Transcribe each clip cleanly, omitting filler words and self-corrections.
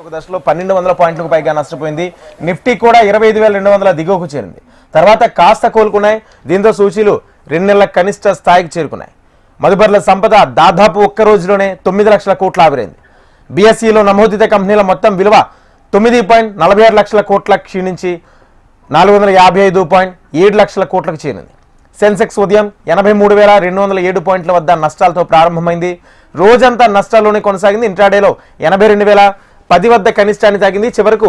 ఒక దశలో 1200 పాయింట్లకు పైగా నష్టపోయింది. నిఫ్టీ కూడా 25,200 దిగువకు చేరింది. తర్వాత కాస్త కోలుకున్నాయి. దీంతో సూచీలు 2 నెలల కనిష్ట స్థాయికి చేరుకున్నాయి. మదుపర్ల సంపద దాదాపు ఒక్క రోజులోనే 9 లక్షల కోట్ల ఆవిరైంది. బీఎస్ఈలో నమోదిత కంపెనీల మొత్తం విలువ 9.46 లక్షల కోట్ల క్షీణించి 455.7 లక్షల కోట్లకు చేరింది. సెన్సెక్స్ ఉదయం 83,207 పాయింట్ల వద్ద నష్టాలతో ప్రారంభమైంది. రోజంతా నష్టాల్లోనే కొనసాగింది. ఇంట్రాడేలో 82,010 వద్ద కనిష్టాన్ని తాగింది. చివరకు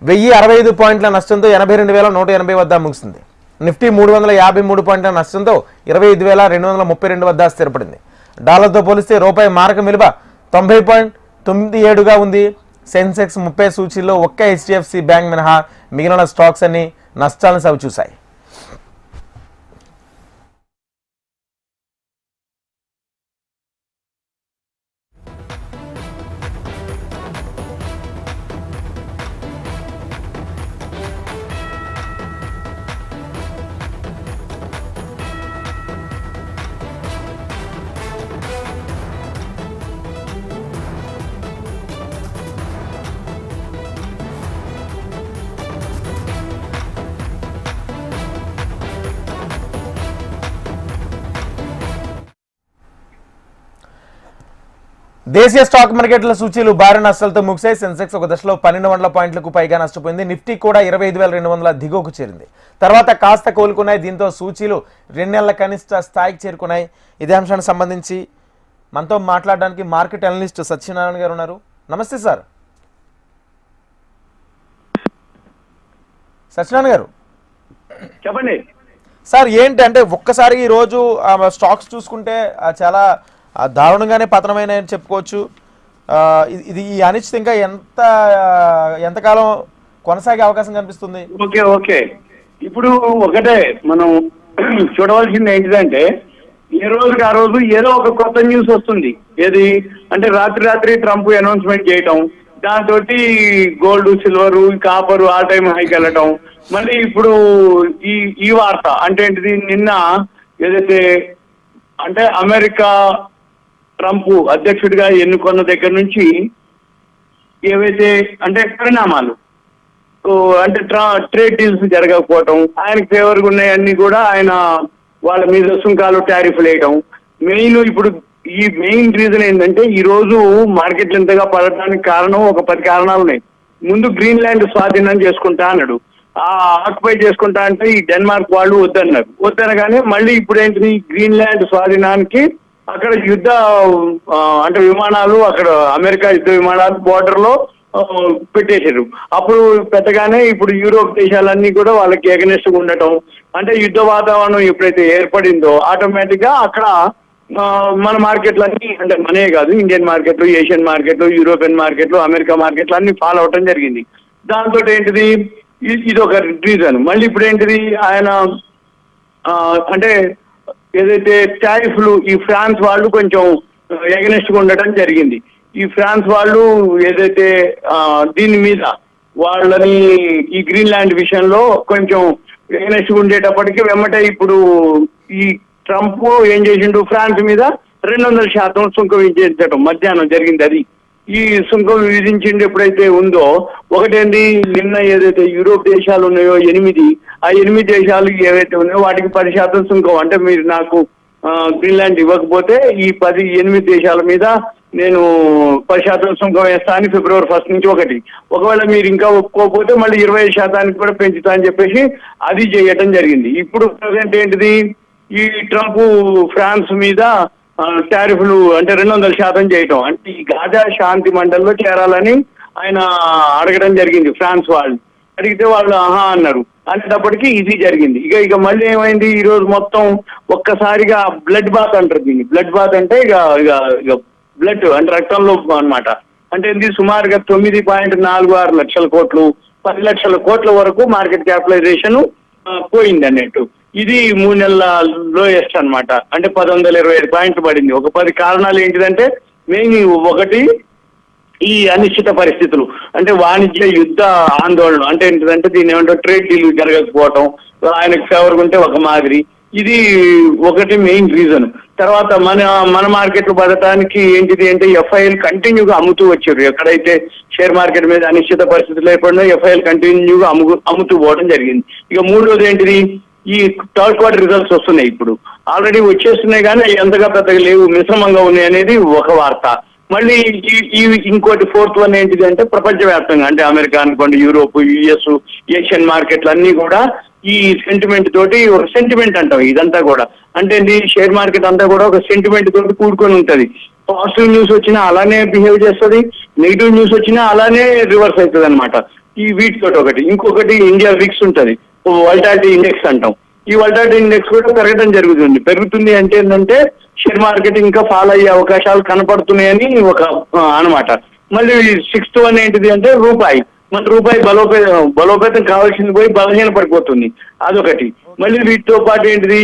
1,065 పాయింట్ల నష్టంతో 82,180 వద్ద ముగిసింది. నిఫ్టీ 353 పాయింట్ల నష్టంతో 25,232 వద్ద స్థిరపడింది. డాలర్తో పోలిస్తే రూపాయి మారకం విలువ 90.97గా ఉంది. సెన్సెక్స్ 30 సూచీల్లో ఒక్క హెచ్డిఎఫ్సి బ్యాంక్ మినహా మిగిలిన స్టాక్స్ అన్ని నష్టాలను చవిచూశాయి. దేశీయ స్టాక్ మార్కెట్ల సూచీలు భారీ నష్టాలతో ముగిశాయి. సెన్సెక్స్ ఒక దశలో 1200 పాయింట్లకు పైగా నష్టపోయింది. నిఫ్టీ కూడా 25,200 దిగువకు చేరింది. తర్వాత కాస్త కోలుకున్నాయి. దీంతో సూచీలు 2 నెలల కనిష్ట స్థాయికి చేరుకున్నాయి. ఇదే అంశానికి సంబంధించి మనతో మాట్లాడడానికి మార్కెట్ అనలిస్ట్ సత్యనారాయణ గారు ఉన్నారు. నమస్తే సార్. సత్యనారాయణ గారు చెప్పండి సార్. ఏంటి అంటే ఒక్కసారి ఈ రోజు స్టాక్స్ చూసుకుంటే చాలా దారుణంగానే పతనమైన చెప్పుకోవచ్చు. ఇది ఈ అనిశ్చితి ఇంకా ఎంతకాలం కొనసాగే అవకాశం కనిపిస్తుంది? ఓకే ఇప్పుడు ఒకటే మనం చూడవలసింది ఏంటిదంటే ఏ రోజుకి ఆ రోజు ఏదో ఒక కొత్త న్యూస్ వస్తుంది. ఏది అంటే రాత్రి ట్రంప్ అనౌన్స్మెంట్ చేయటం, దాంతో gold, silver, copper all time హైకి వెళ్ళటం. మళ్ళీ ఇప్పుడు ఈ వార్త అంటే ఏంటిది, నిన్న ఏదైతే అంటే అమెరికా ట్రంప్ అధ్యక్షుడిగా ఎన్నుకున్న దగ్గర నుంచి ఏవైతే అంటే పరిణామాలు అంటే ట్రేడ్ డీల్స్ జరగకపోవటం, ఆయనకు ఫేవర్గా ఉన్నాయన్నీ కూడా ఆయన వాళ్ళ మీద సుంకాలు టారిఫ్లు వేయటం. ఇప్పుడు ఈ మెయిన్ రీజన్ ఏంటంటే ఈ రోజు మార్కెట్లు ఇంతగా పడటానికి కారణం ఒక 10 కారణాలు ఉన్నాయి. ముందు గ్రీన్లాండ్ స్వాధీనం చేసుకుంటా అన్నాడు. ఆక్యుపై చేసుకుంటా అంటే ఈ డెన్మార్క్ వాళ్ళు వద్దన్నారు. వద్దనగానే మళ్ళీ ఇప్పుడు ఏంటిది, గ్రీన్లాండ్ స్వాధీనానికి అక్కడ యుద్ధ అంటే విమానాలు, అక్కడ అమెరికా యుద్ధ విమానాలు బోర్డర్ లో పెట్టేశారు. అప్పుడు పెట్టగానే ఇప్పుడు యూరోప్ దేశాలన్నీ కూడా వాళ్ళకి ఎగనెస్ట్ గా ఉండటం, అంటే యుద్ధ వాతావరణం ఎప్పుడైతే ఏర్పడిందో ఆటోమేటిక్ గా అక్కడ మన మార్కెట్లన్నీ అంటే మనే కాదు, ఇండియన్ మార్కెట్లు, ఏషియన్ మార్కెట్లు, యూరోపియన్ మార్కెట్లు, అమెరికా మార్కెట్లు అన్ని ఫాలో అవటం జరిగింది. దాంతో ఏంటిది, ఇది ఒక రీజన్. మళ్ళీ ఇప్పుడు ఏంటిది, ఆయన అంటే ఏదైతే టారిఫ్లు ఈ ఫ్రాన్స్ వాళ్ళు కొంచెం ఎగనెస్ట్ గా ఉండటం జరిగింది. ఈ ఫ్రాన్స్ వాళ్ళు ఏదైతే దీని మీద వాళ్ళని ఈ గ్రీన్లాండ్ విషయంలో కొంచెం ఎగనెస్ట్ గా ఉండేటప్పటికీ వెమ్మటే ఇప్పుడు ఈ ట్రంప్ ఏం చేసిండు, ఫ్రాన్స్ మీద 200% సుంకం విధించడం మధ్యాహ్నం జరిగింది. అది ఈ సుంకం విధించిండు ఎప్పుడైతే ఉందో, ఒకటేంది నిన్న ఏదైతే యూరోప్ దేశాలు ఉన్నాయో 8, ఆ 8 దేశాలు ఏవైతే ఉన్నాయో వాటికి 10% సుంకం, అంటే మీరు నాకు గ్రీన్లాండ్ ఇవ్వకపోతే ఈ 8 దేశాల మీద నేను 10% సుంకం వేస్తా అని ఫిబ్రవరి 1 నుంచి ఒకవేళ మీరు ఇంకా ఒప్పుకోకపోతే మళ్ళీ 25% కూడా పెంచుతా అని చెప్పేసి అది చేయటం జరిగింది. ఇప్పుడు ప్రజెంట్ ఏంటిది, ఈ ట్రంప్ ఫ్రాన్స్ మీద టారిఫ్లు అంటే 200% చేయటం, అంటే ఈ గాజా శాంతి మండలిలో చేరాలని ఆయన అడగడం జరిగింది. ఫ్రాన్స్ వాళ్ళు అడిగితే వాళ్ళు ఆహా అన్నారు. అనేటప్పటికీ ఇది జరిగింది. ఇక మళ్ళీ ఏమైంది, ఈ రోజు మొత్తం ఒక్కసారిగా బ్లడ్ బాత్ అంటారు దీన్ని. బ్లడ్ బాత్ అంటే ఇక బ్లడ్ అంటే రక్తంలో అనమాట. అంటే ఇది సుమారుగా 9.46 లక్షల కోట్లు, 10 లక్షల కోట్ల వరకు మార్కెట్ క్యాపిటలైజేషన్ పోయింది అన్నట్టు. ఇది 3 నెలల లోయెస్ట్ అనమాట. అంటే 1125 పాయింట్లు పడింది. ఒక 10 కారణాలు ఏంటిదంటే మెయిన్ ఒకటి ఈ అనిశ్చిత పరిస్థితులు, అంటే వాణిజ్య యుద్ధ ఆందోళన. అంటే ఏంటిదంటే దీన్ని ఏమంటారు, ట్రేడ్ డీల్ జరగకపోవటం, ఆయనకు ఫేవర్గా ఉంటే ఒక మాదిరి, ఇది ఒకటి మెయిన్ రీజన్. తర్వాత మన మార్కెట్లు పడటానికి ఏంటిది అంటే ఎఫ్ఐఎల్ కంటిన్యూగా అమ్ముతూ వచ్చారు. ఎక్కడైతే షేర్ మార్కెట్ మీద అనిశ్చిత పరిస్థితులు ఏర్పడినా ఎఫ్ఐఎల్ కంటిన్యూగా అమ్ముతూ పోవడం జరిగింది. ఇక మూడోది ఏంటిది, ఈ థర్డ్ క్వార్టర్ రిజల్ట్స్ వస్తున్నాయి. ఇప్పుడు ఆల్రెడీ వచ్చేస్తున్నాయి కానీ అవి ఎంతగా పెద్దగా లేవు, మిశ్రమంగా ఉన్నాయి అనేది ఒక వార్త. మళ్ళీ ఈ ఇంకోటి ఫోర్త్ వన్ ఏంటిది అంటే ప్రపంచవ్యాప్తంగా అంటే అమెరికా అనుకోండి, యూరోప్, యుఎస్, ఏషియన్ మార్కెట్లు అన్ని కూడా ఈ సెంటిమెంట్ తోటి, ఒక సెంటిమెంట్ అంటాం ఇదంతా కూడా. అంటే షేర్ మార్కెట్ అంతా కూడా ఒక సెంటిమెంట్ తోటి కూడుకొని ఉంటది. పాజిటివ్ న్యూస్ వచ్చినా అలానే బిహేవ్ చేస్తుంది, నెగిటివ్ న్యూస్ వచ్చినా అలానే రివర్స్ అవుతుంది అనమాట. ఈ వీటితో ఒకటి. ఇంకొకటి ఇండియా విక్స్ ఉంటది, వోల్టాలిటీ ఇండెక్స్ అంటాం. ఈ వోల్టాలిటీ ఇండెక్స్ కూడా పెరగడం పెరుగుతుంది అంటే ఏంటంటే షేర్ మార్కెట్ ఇంకా ఫాలో అయ్యే అవకాశాలు కనపడుతున్నాయని ఒక అనమాట. మళ్ళీ సిక్స్త్ వన్ ఏంటిది అంటే రూపాయి. మన రూపాయి బలోపేతం కావాల్సింది పోయి బలహీన పడిపోతుంది, అదొకటి. మళ్ళీ వీటితో పాటు ఏంటిది,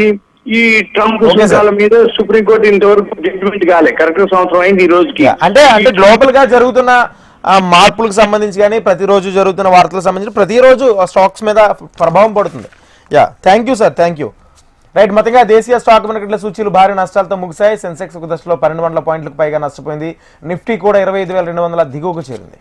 ఈ ట్రంప్ సుంకాల మీద సుప్రీంకోర్టు ఇంతవరకు జడ్జిమెంట్ కాలే. కరెక్ట్ సంవత్సరం అయింది ఈ రోజుకి. అంటే గ్లోబల్ గా జరుగుతున్న మార్పులకు సంబంధించి కానీ ప్రతిరోజు జరుగుతున్న వార్తలకు సంబంధించి ప్రతిరోజు స్టాక్స్ మీద ప్రభావం పడుతుంది. Thank you sir, thank you. Right, మొత్తంగా దేశీయ స్టాక్ మార్కెట్ల సూచీలు భారీ నష్టాలతో ముగిశాయి. సెన్సెక్స్ ఒక దశలో 1200 పాయింట్లకు పైగా నష్టపోయింది. నిఫ్టీ కూడా 25,200 దిగువకు చేరింది.